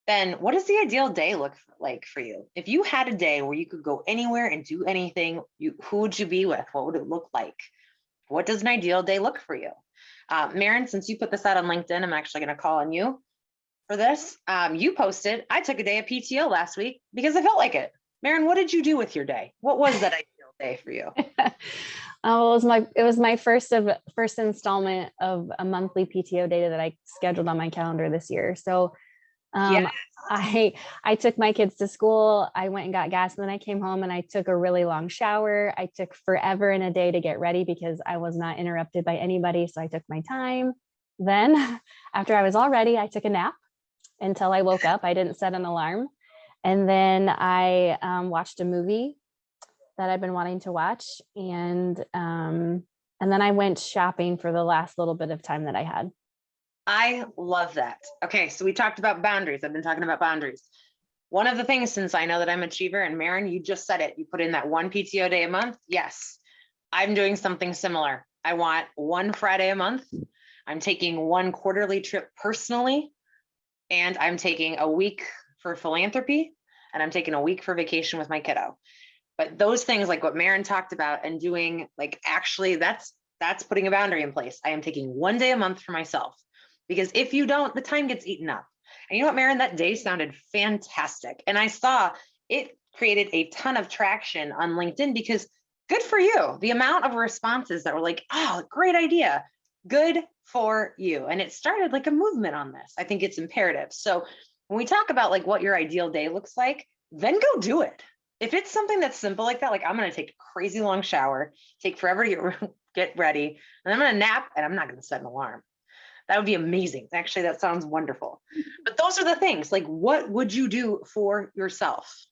Then what does the ideal day look like for you? If you had a day where you could go anywhere and do anything, who would you be with? What would it look like? What does an ideal day look for you? Maren, since you put this out on LinkedIn, I'm actually going to call on you for this. You posted, I took a day of PTO last week because I felt like it. Maren, what did you do with your day? What was that ideal day for you? It was my first installment of a monthly PTO day that I scheduled on my calendar this year. So Yes. I took my kids to school. I went and got gas, and then I came home and I took a really long shower. I took forever in a day to get ready because I was not interrupted by anybody. So I took my time. Then after I was all ready, I took a nap until I woke up. I didn't set an alarm. And then I watched a movie that I've been wanting to watch. And then I went shopping for the last little bit of time that I had. I love that. Okay, so we talked about boundaries. I've been talking about boundaries. One of the things, since I know that I'm an achiever, and Maren, you just said it, you put in that one PTO day a month. Yes, I'm doing something similar. I want one Friday a month. I'm taking one quarterly trip personally, and I'm taking a week for philanthropy, and I'm taking a week for vacation with my kiddo. But those things, like what Maren talked about, and doing, like, actually, that's putting a boundary in place. I am taking one day a month for myself. Because if you don't, the time gets eaten up. And you know what, Maren, that day sounded fantastic. And I saw it created a ton of traction on LinkedIn, because good for you. The amount of responses that were like, oh, great idea. Good for you. And it started like a movement on this. I think it's imperative. So when we talk about like what your ideal day looks like, then go do it. If it's something that's simple like that, like I'm going to take a crazy long shower, take forever to get ready, and I'm going to nap, and I'm not going to set an alarm. That would be amazing. Actually, that sounds wonderful. But those are the things, like, what would you do for yourself?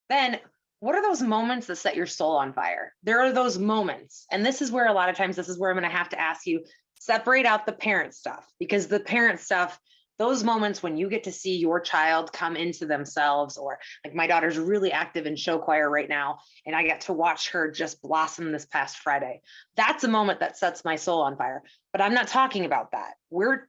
Then what are those moments that set your soul on fire? There are those moments. And this is where a lot of times, this is where I'm going to have to ask you, separate out the parent stuff, because the parent stuff, those moments when you get to see your child come into themselves, or like my daughter's really active in show choir right now, and I got to watch her just blossom this past Friday. That's a moment that sets my soul on fire. But I'm not talking about that.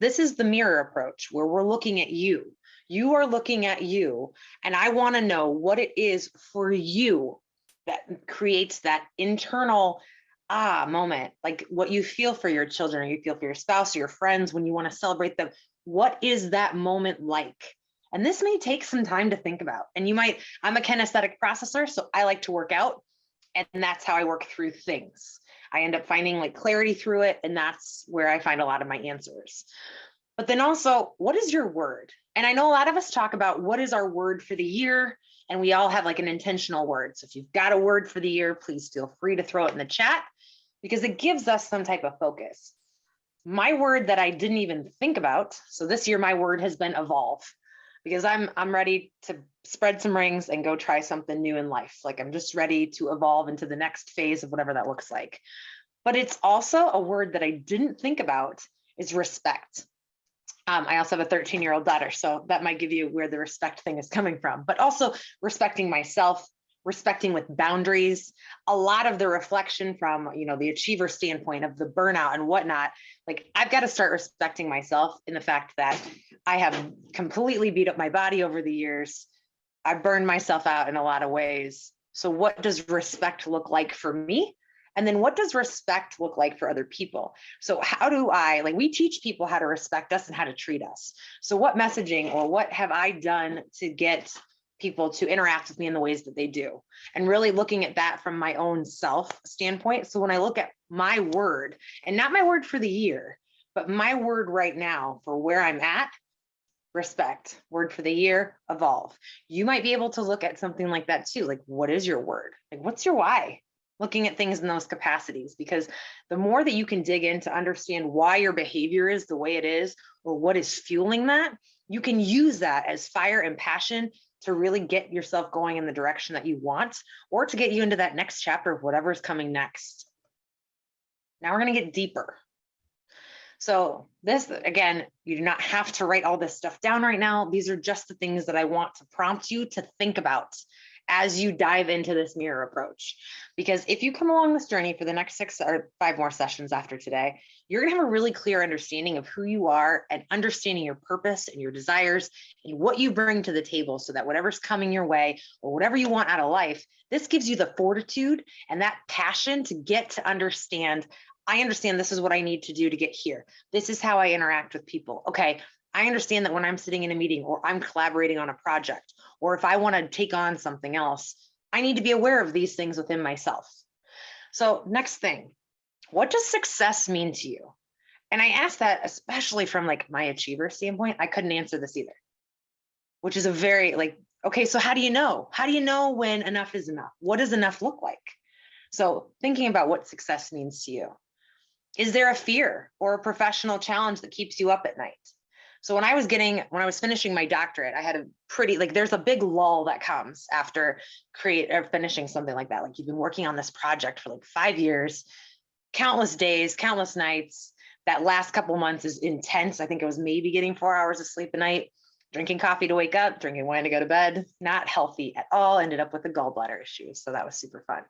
This is the mirror approach, where we're looking at you. You are looking at you, and I want to know what it is for you that creates that internal moment, like what you feel for your children, or you feel for your spouse or your friends when you want to celebrate them. What is that moment like? And this may take some time to think about. And I'm a kinesthetic processor, so I like to work out, and that's how I work through things. I end up finding like clarity through it, and that's where I find a lot of my answers. But then also, what is your word? And I know a lot of us talk about what is our word for the year, and we all have like an intentional word. So if you've got a word for the year, please feel free to throw it in the chat, because it gives us some type of focus. My word that I didn't even think about, so this year my word has been evolve, because I'm ready to spread some rings and go try something new in life. Like I'm just ready to evolve into the next phase of whatever that looks like. But it's also a word that I didn't think about is respect. I also have a 13-year-old daughter, so that might give you where the respect thing is coming from, but also respecting myself, respecting with boundaries. A lot of the reflection from, the achiever standpoint of the burnout and whatnot, like I've got to start respecting myself in the fact that I have completely beat up my body over the years. I burned myself out in a lot of ways. So what does respect look like for me? And then what does respect look like for other people? So how do we teach people how to respect us and how to treat us. So what messaging or what have I done to get people to interact with me in the ways that they do? And really looking at that from my own self standpoint. So when I look at my word, and not my word for the year, but my word right now for where I'm at, respect. Word for the year, evolve. You might be able to look at something like that too. Like, what is your word? Like, what's your why? Looking at things in those capacities, because the more that you can dig in to understand why your behavior is the way it is, or what is fueling that, you can use that as fire and passion to really get yourself going in the direction that you want, or to get you into that next chapter of whatever's coming next. Now we're going to get deeper. So this, again, you do not have to write all this stuff down right now. These are just the things that I want to prompt you to think about as you dive into this mirror approach. Because if you come along this journey for the next 6 or 5 more sessions after today, you're going to have a really clear understanding of who you are and understanding your purpose and your desires and what you bring to the table, so that whatever's coming your way or whatever you want out of life, this gives you the fortitude and that passion to get to understand, I understand this is what I need to do to get here. This is how I interact with people. Okay, I understand that when I'm sitting in a meeting or I'm collaborating on a project, or if I want to take on something else, I need to be aware of these things within myself. So next thing, what does success mean to you? And I asked that especially from like my achiever standpoint. I couldn't answer this either, which is a very okay, so how do you know? How do you know when enough is enough? What does enough look like? So thinking about what success means to you. Is there a fear or a professional challenge that keeps you up at night? So when I was finishing my doctorate, I had a pretty, there's a big lull that comes after finishing something like that. Like, you've been working on this project for 5 years, countless days, countless nights. That last couple months is intense. I think it was maybe getting 4 hours of sleep a night, drinking coffee to wake up, drinking wine to go to bed. Not healthy at all. Ended up with a gallbladder issue. So that was super fun.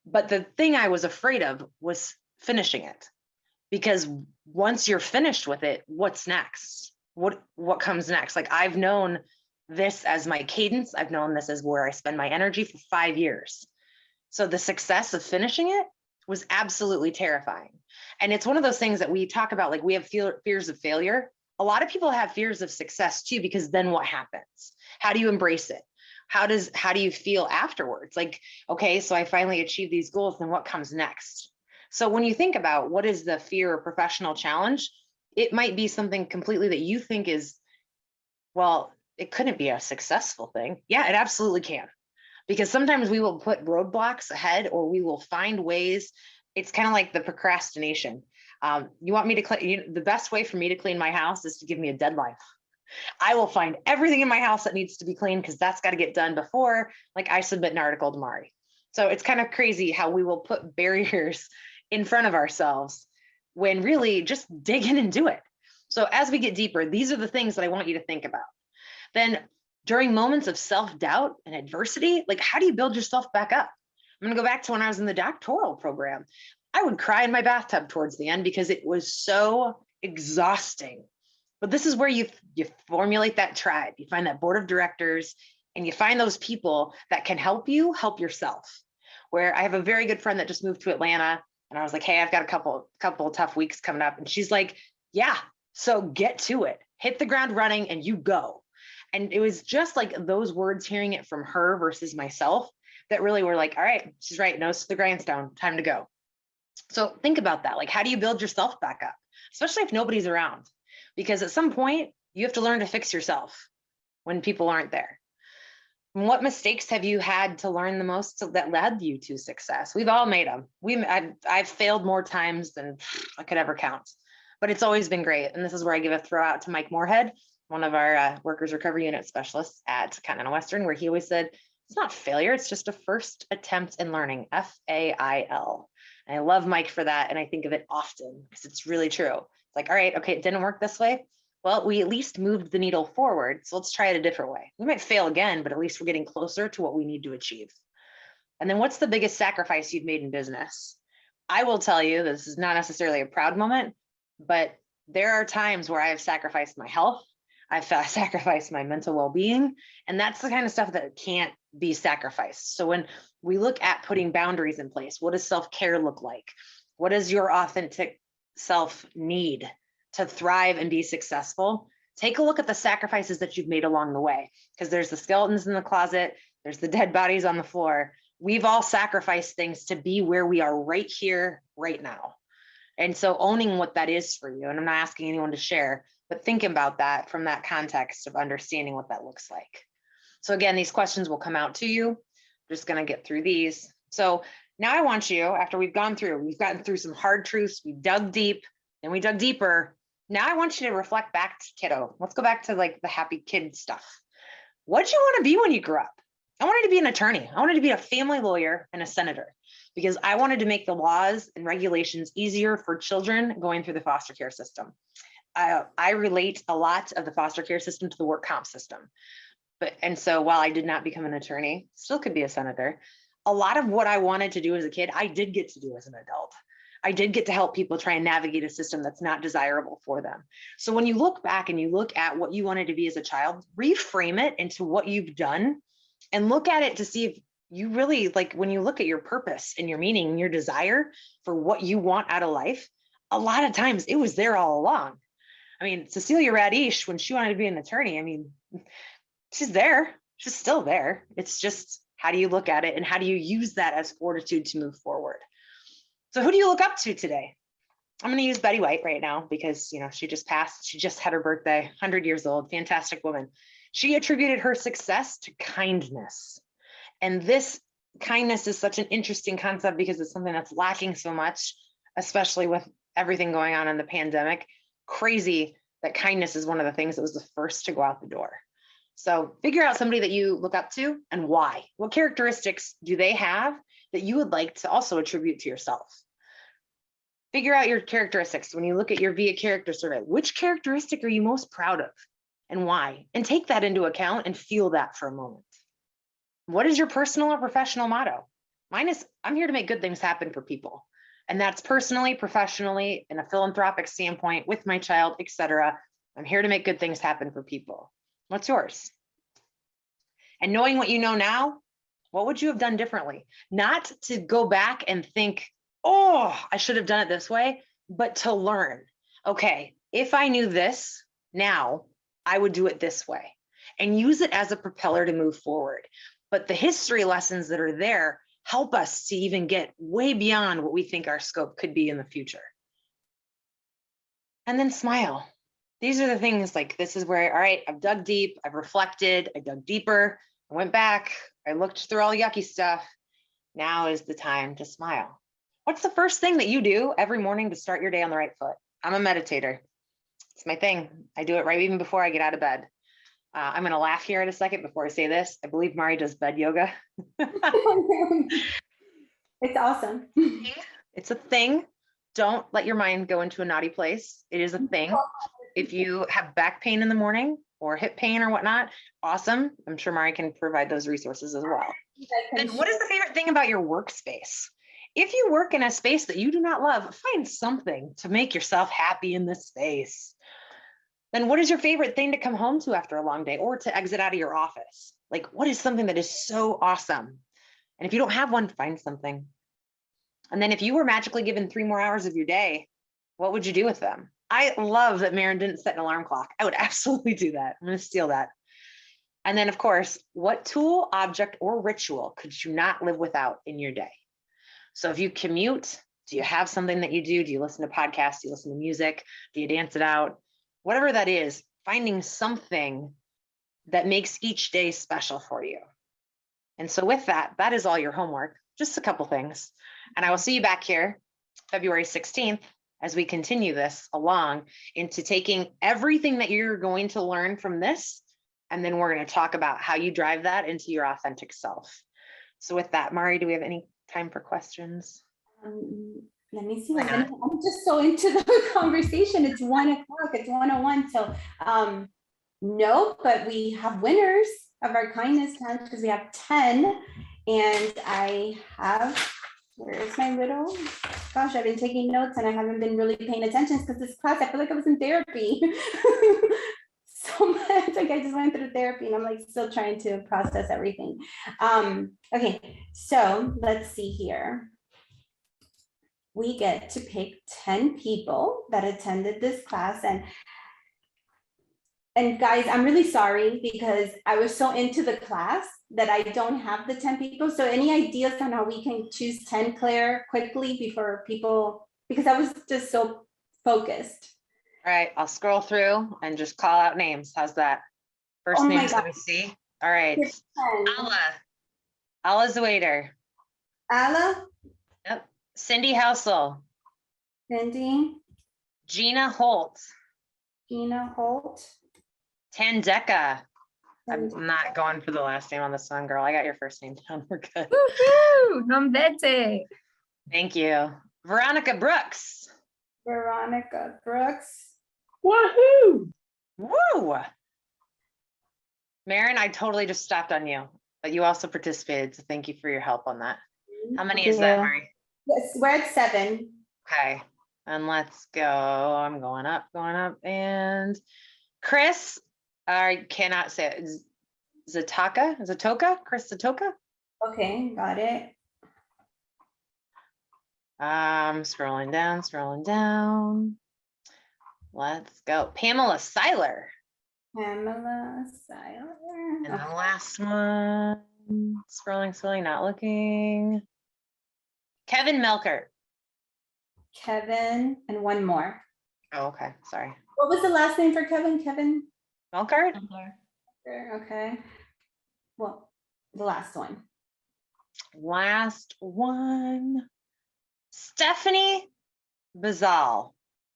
But the thing I was afraid of was finishing it, because once you're finished with it, what's next? What comes next? I've known this as my cadence. I've known this as where I spend my energy for 5 years. So the success of finishing it was absolutely terrifying. And it's one of those things that we talk about, we have fears of failure. A lot of people have fears of success too, because then what happens? How do you embrace it? How do you feel afterwards? Okay, so I finally achieved these goals, then what comes next? So when you think about what is the fear or professional challenge, it might be something completely that you think is, well, it couldn't be a successful thing. Yeah, it absolutely can. Because sometimes we will put roadblocks ahead, or we will find ways. It's kind of like the procrastination. You want me to clean, the best way for me to clean my house is to give me a deadline. I will find everything in my house that needs to be cleaned, because that's got to get done before I submit an article to Mari. So it's kind of crazy how we will put barriers in front of ourselves when really just dig in and do it. So as we get deeper, these are the things that I want you to think about. Then during moments of self-doubt and adversity, how do you build yourself back up? I'm going to go back to when I was in the doctoral program. I would cry in my bathtub towards the end because it was so exhausting. But this is where you formulate that tribe. You find that board of directors, and you find those people that can help you help yourself. Where I have a very good friend that just moved to Atlanta, and I was like, hey, I've got a couple of tough weeks coming up. And she's like, yeah, so get to it, hit the ground running, and you go. And it was just those words, hearing it from her versus myself, that really were all right, she's right, nose to the grindstone, time to go. So think about that. How do you build yourself back up, especially if nobody's around? Because at some point you have to learn to fix yourself when people aren't there. And what mistakes have you had to learn the most that led you to success? We've all made them. I've failed more times than I could ever count, but it's always been great. And this is where I give a throw out to Mike Moorhead, one of our workers recovery unit specialists at Continental Western, where he always said, it's not failure, it's just a first attempt in learning, FAIL. And I love Mike for that. And I think of it often because it's really true. It's all right, okay, it didn't work this way. Well, we at least moved the needle forward. So let's try it a different way. We might fail again, but at least we're getting closer to what we need to achieve. And then what's the biggest sacrifice you've made in business? I will tell you, this is not necessarily a proud moment, but there are times where I have sacrificed my health. I've sacrificed my mental well-being. And that's the kind of stuff that can't be sacrificed. So when we look at putting boundaries in place, what does self-care look like? What does your authentic self need to thrive and be successful? Take a look at the sacrifices that you've made along the way, because there's the skeletons in the closet, there's the dead bodies on the floor. We've all sacrificed things to be where we are right here, right now. And so owning what that is for you, and I'm not asking anyone to share, but think about that from that context of understanding what that looks like. So again, these questions will come out to you. I'm just going to get through these. So now I want you, after we've gotten through some hard truths, we dug deep, and we dug deeper. Now I want you to reflect back to kiddo. Let's go back to like the happy kid stuff. What did you want to be when you grew up? I wanted to be an attorney. I wanted to be a family lawyer and a senator, because I wanted to make the laws and regulations easier for children going through the foster care system. I relate a lot of the foster care system to the work comp system. And so while I did not become an attorney, still could be a senator, a lot of what I wanted to do as a kid, I did get to do as an adult. I did get to help people try and navigate a system that's not desirable for them. So when you look back and you look at what you wanted to be as a child, reframe it into what you've done and look at it to see if you really, like, when you look at your purpose and your meaning and your desire for what you want out of life, a lot of times it was there all along. I mean, Cecilia Radish, when she wanted to be an attorney, I mean, she's there, she's still there. It's just, how do you look at it and how do you use that as fortitude to move forward? So who do you look up to today? I'm going to use Betty White right now because, you know, she just passed. She just had her birthday, 100 years old, fantastic woman. She attributed her success to kindness. And this kindness is such an interesting concept because it's something that's lacking so much, especially with everything going on in the pandemic. Crazy that kindness is one of the things that was the first to go out the door. So figure out somebody that you look up to and why. What characteristics do they have that you would like to also attribute to yourself? Figure out your characteristics. When you look at your VIA character survey, which characteristic are you most proud of and why? And take that into account and feel that for a moment. What is your personal or professional motto? Mine is, I'm here to make good things happen for people. And that's personally, professionally, in a philanthropic standpoint, with my child, etc. I'm here to make good things happen for people. What's yours? And knowing what you know now, what would you have done differently? Not to go back and think, oh, I should have done it this way, but to learn. Okay, if I knew this now, I would do it this way, and use it as a propeller to move forward. But the history lessons that are there help us to even get way beyond what we think our scope could be in the future. And then smile. These are the things, like, this is where, all right, I've dug deep, I've reflected, I dug deeper, I went back, I looked through all the yucky stuff. Now is the time to smile. What's the first thing that you do every morning to start your day on the right foot? I'm a meditator. It's my thing. I do it right even before I get out of bed. I'm going to laugh here in a second before I say this. I believe Mari does bed yoga. It's awesome. It's a thing. Don't let your mind go into a naughty place. It is a thing. If you have back pain in the morning or hip pain or whatnot, awesome. I'm sure Mari can provide those resources as well. And what is the favorite thing about your workspace? If you work in a space that you do not love, find something to make yourself happy in this space. Then what is your favorite thing to come home to after a long day or to exit out of your office? Like, what is something that is so awesome? And if you don't have one, find something. And then if you were magically given 3 more hours of your day, what would you do with them? I love that Maren didn't set an alarm clock. I would absolutely do that. I'm going to steal that. And then, of course, what tool, object, or ritual could you not live without in your day? So if you commute, do you have something that you do? Do you listen to podcasts? Do you listen to music? Do you dance it out? Whatever that is, finding something that makes each day special for you. And so with that, that is all your homework, just a couple things. And I will see you back here February 16th as we continue this along into taking everything that you're going to learn from this. And then we're going to talk about how you drive that into your authentic self. So with that, Mari, do we have any time for questions? Let me see. I'm just so into the conversation. It's 1 o'clock. It's 1:01. So no, but we have winners of our kindness challenge because we have 10. And I have, where is my little, gosh, I've been taking notes and I haven't been really paying attention because this class, I feel like I was in therapy. So so much. Like I just went through therapy and I'm like still trying to process everything. Okay, so let's see here. We get to pick 10 people that attended this class, and guys, I'm really sorry because I was so into the class that I don't have the 10 people. So any ideas on how we can choose 10, Claire, quickly before people, because I was just so focused. All right, I'll scroll through and just call out names. How's that? First Oh my names that God. we see. All right. Here's 10. Alla's the waiter. Ala, Yep. Cindy Housel. Cindy, Gina Holt. Gina Holt. Tandeka. and I'm not going for the last name on this one, girl. I got your first name down. We're good. Woohoo! Non vete. Thank you. Veronica Brooks. Veronica Brooks. Woohoo! Woo! Maren, I totally just stopped on you, but you also participated. So thank you for your help on that. How many is that, Yeah. Mari? Yes, we're at 7. Okay. And let's go. I'm going up. And Chris, I cannot say it. Zatoka? Chris Zatoka? Okay, got it. Scrolling down. Let's go. Pamela Seiler. Pamela Seiler. And the last one. Scrolling, not looking. Kevin Melkert. Kevin, and one more. Oh, okay. Sorry. What was the last name for Kevin? Kevin? Melkert? Okay. Well, the last one. Last one. Stephanie Bazal.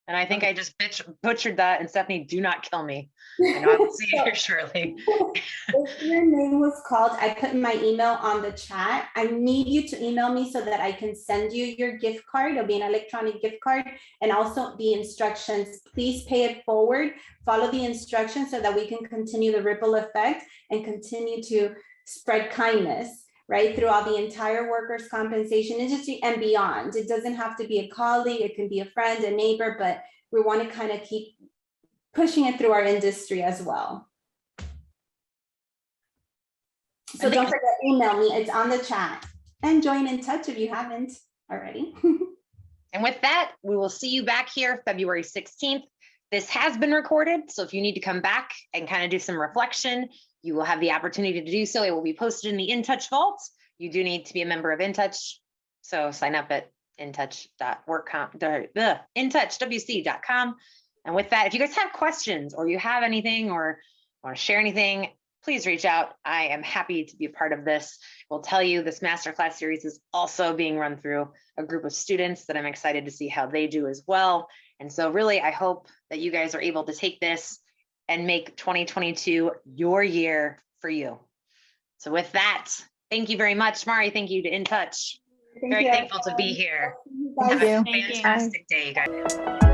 And I think I just butchered that. And Stephanie, do not kill me. I know I will see you here shortly. If your name was called, I put my email on the chat. I need you to email me so that I can send you your gift card. It'll be an electronic gift card, and also the instructions. Please pay it forward. Follow the instructions so that we can continue the ripple effect and continue to spread kindness, right, throughout the entire workers' compensation industry and beyond. It doesn't have to be a colleague. It can be a friend, a neighbor, but we want to kind of keep pushing it through our industry as well. So don't forget, email me. It's on the chat. And join in touch if you haven't already. And with that, we will see you back here February 16th. This has been recorded, so if you need to come back and kind of do some reflection, you will have the opportunity to do so. It will be posted in the InTouch Vault. You do need to be a member of InTouch, so sign up at intouchwc.com. And with that, if you guys have questions or you have anything or want to share anything, please reach out. I am happy to be a part of this. We'll tell you this masterclass series is also being run through a group of students that I'm excited to see how they do as well. And so really, I hope that you guys are able to take this and make 2022 your year for you. So with that, thank you very much, Mari. Thank you to InTouch. Very thankful to be here. Thank you. Have a fantastic day, you guys.